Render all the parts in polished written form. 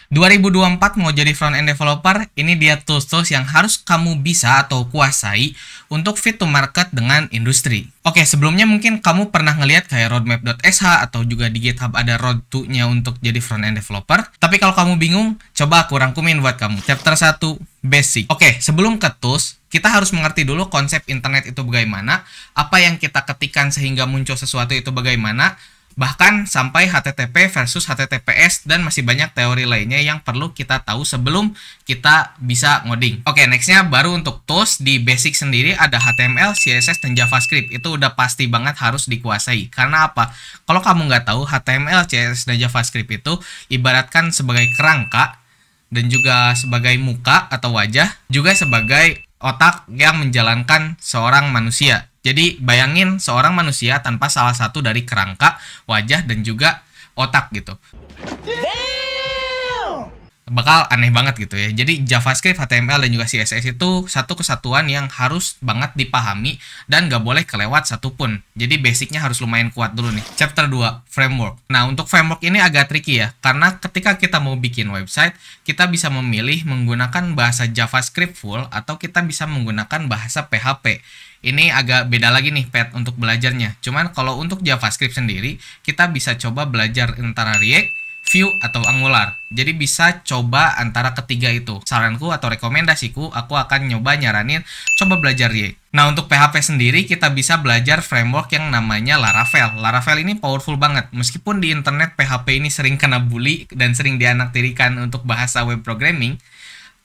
2024 mau jadi front-end developer, ini dia tools-tools yang harus kamu bisa atau kuasai untuk fit to market dengan industri. Oke, sebelumnya mungkin kamu pernah ngelihat kayak roadmap.sh atau juga di GitHub ada road to-nya untuk jadi front-end developer. Tapi kalau kamu bingung, coba aku rangkumin buat kamu. Chapter 1, Basic. Oke, sebelum ke tools, kita harus mengerti dulu konsep internet itu bagaimana, apa yang kita ketikkan sehingga muncul sesuatu itu bagaimana, bahkan sampai HTTP versus HTTPS dan masih banyak teori lainnya yang perlu kita tahu sebelum kita bisa ngoding. Oke, nextnya baru untuk tools di basic sendiri ada HTML, CSS, dan JavaScript. Itu udah pasti banget harus dikuasai. Karena apa? Kalau kamu nggak tahu, HTML, CSS, dan JavaScript itu ibaratkan sebagai kerangka dan juga sebagai muka atau wajah, juga sebagai otak yang menjalankan seorang manusia. Jadi bayangin seorang manusia tanpa salah satu dari kerangka, wajah, dan juga otak gitu. Bakal aneh banget gitu ya. Jadi JavaScript, HTML, dan juga CSS itu satu kesatuan yang harus banget dipahami dan gak boleh kelewat satupun. Jadi basicnya harus lumayan kuat dulu nih. Chapter 2, Framework. Nah, untuk framework ini agak tricky ya. Karena ketika kita mau bikin website, kita bisa memilih menggunakan bahasa JavaScript full atau kita bisa menggunakan bahasa PHP. Ini agak beda lagi nih Pet untuk belajarnya. Cuman kalau untuk JavaScript sendiri, kita bisa coba belajar antara React, Vue, atau Angular. Jadi bisa coba antara ketiga itu. Saranku atau rekomendasiku, aku akan nyoba nyaranin coba belajar React. Nah, untuk PHP sendiri kita bisa belajar framework yang namanya Laravel. Laravel ini powerful banget. Meskipun di internet PHP ini sering kena bully dan sering dianaktirikan untuk bahasa web programming,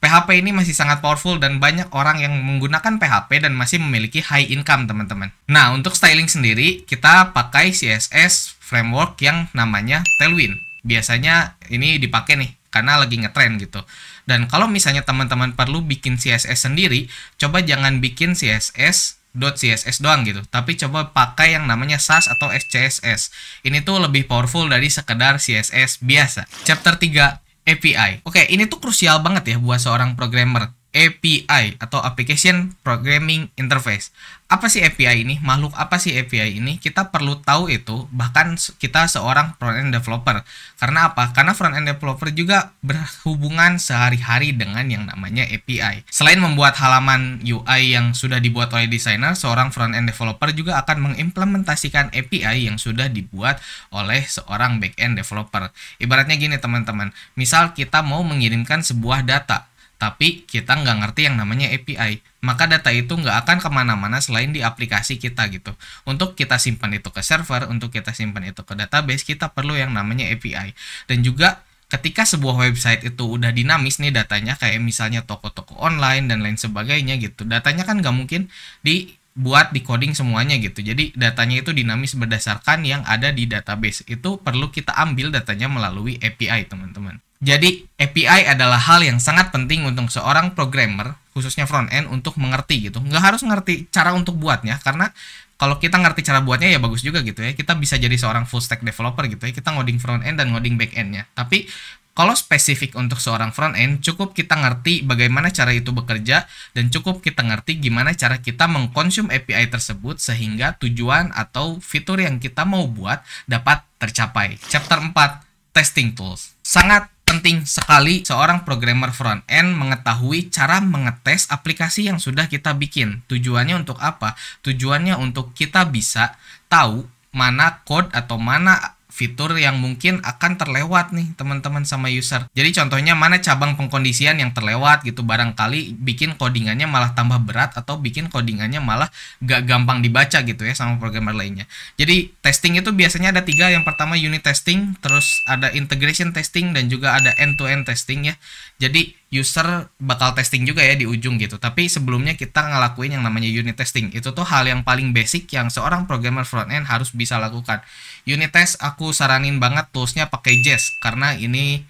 PHP ini masih sangat powerful dan banyak orang yang menggunakan PHP dan masih memiliki high income, teman-teman. Nah, untuk styling sendiri, kita pakai CSS framework yang namanya Tailwind. Biasanya ini dipakai nih, karena lagi ngetrend gitu. Dan kalau misalnya teman-teman perlu bikin CSS sendiri, coba jangan bikin CSS.css doang gitu, tapi coba pakai yang namanya Sass atau SCSS. Ini tuh lebih powerful dari sekedar CSS biasa. Chapter 3, API. Oke, ini tuh krusial banget ya buat seorang programmer. API atau Application Programming Interface. Apa sih API ini? Makhluk apa sih API ini? Kita perlu tahu itu, bahkan kita seorang front-end developer. Karena apa? Karena front-end developer juga berhubungan sehari-hari dengan yang namanya API. Selain membuat halaman UI yang sudah dibuat oleh desainer, seorang front-end developer juga akan mengimplementasikan API yang sudah dibuat oleh seorang back-end developer. Ibaratnya gini teman-teman, misal kita mau mengirimkan sebuah data, tapi kita nggak ngerti yang namanya API, maka data itu nggak akan kemana-mana selain di aplikasi kita gitu. Untuk kita simpan itu ke server, untuk kita simpan itu ke database, kita perlu yang namanya API. Dan juga ketika sebuah website itu udah dinamis nih datanya, kayak misalnya toko-toko online dan lain sebagainya gitu, datanya kan nggak mungkin dibuat di coding semuanya gitu. Jadi datanya itu dinamis berdasarkan yang ada di database. Itu perlu kita ambil datanya melalui API, teman-teman. Jadi API adalah hal yang sangat penting untuk seorang programmer, khususnya front-end, untuk mengerti gitu. Nggak harus ngerti cara untuk buatnya, karena kalau kita ngerti cara buatnya ya bagus juga gitu ya. Kita bisa jadi seorang full stack developer gitu ya. Kita ngoding front-end dan ngoding back-end-nya. Tapi kalau spesifik untuk seorang front-end, cukup kita ngerti bagaimana cara itu bekerja, dan cukup kita ngerti gimana cara kita mengkonsum API tersebut sehingga tujuan atau fitur yang kita mau buat dapat tercapai. Chapter 4, Testing Tools. Sangat penting sekali seorang programmer front-end mengetahui cara mengetes aplikasi yang sudah kita bikin. Tujuannya untuk apa? Tujuannya untuk kita bisa tahu mana code atau mana fitur yang mungkin akan terlewat nih teman-teman sama user. Jadi contohnya mana cabang pengkondisian yang terlewat gitu, barangkali bikin codingannya malah tambah berat atau bikin codingannya malah gak gampang dibaca gitu ya sama programmer lainnya. Jadi testing itu biasanya ada 3. Yang pertama unit testing, terus ada integration testing, dan juga ada end-to-end testing ya. Jadi user bakal testing juga ya di ujung gitu. Tapi sebelumnya kita ngelakuin yang namanya unit testing. Itu tuh hal yang paling basic yang seorang programmer front-end harus bisa lakukan. Unit test aku saranin banget toolsnya pakai Jest, karena ini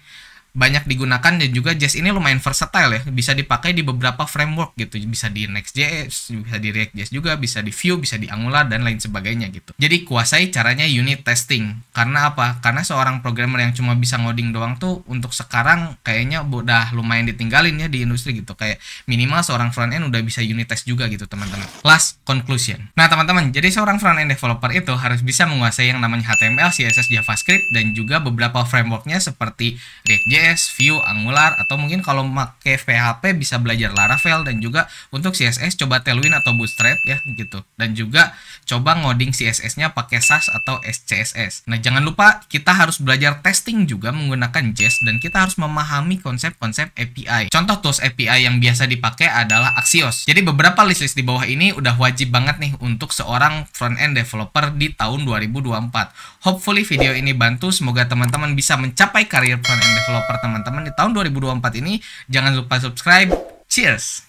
banyak digunakan dan juga Jest ini lumayan versatile ya, bisa dipakai di beberapa framework gitu, bisa di Next.js, bisa di React.js juga, bisa di Vue, bisa di Angular dan lain sebagainya gitu. Jadi kuasai caranya unit testing. Karena apa? Karena seorang programmer yang cuma bisa ngoding doang tuh untuk sekarang kayaknya udah lumayan ditinggalin ya di industri gitu. Kayak minimal seorang front end udah bisa unit test juga gitu teman-teman. Last conclusion. Nah teman-teman, jadi seorang front end developer itu harus bisa menguasai yang namanya HTML, CSS, JavaScript, dan juga beberapa frameworknya seperti React.js, Node.js, Vue, Angular, atau mungkin kalau pakai PHP bisa belajar Laravel, dan juga untuk CSS coba Tailwind atau Bootstrap ya gitu. Dan juga coba ngoding CSS-nya pakai Sass atau SCSS. Nah, jangan lupa kita harus belajar testing juga menggunakan Jest, dan kita harus memahami konsep-konsep API. Contoh tools API yang biasa dipakai adalah Axios. Jadi beberapa list-list di bawah ini udah wajib banget nih untuk seorang front-end developer di tahun 2024. Hopefully video ini bantu, semoga teman-teman bisa mencapai karir front-end developer teman-teman di tahun 2024 ini. Jangan lupa subscribe. Cheers!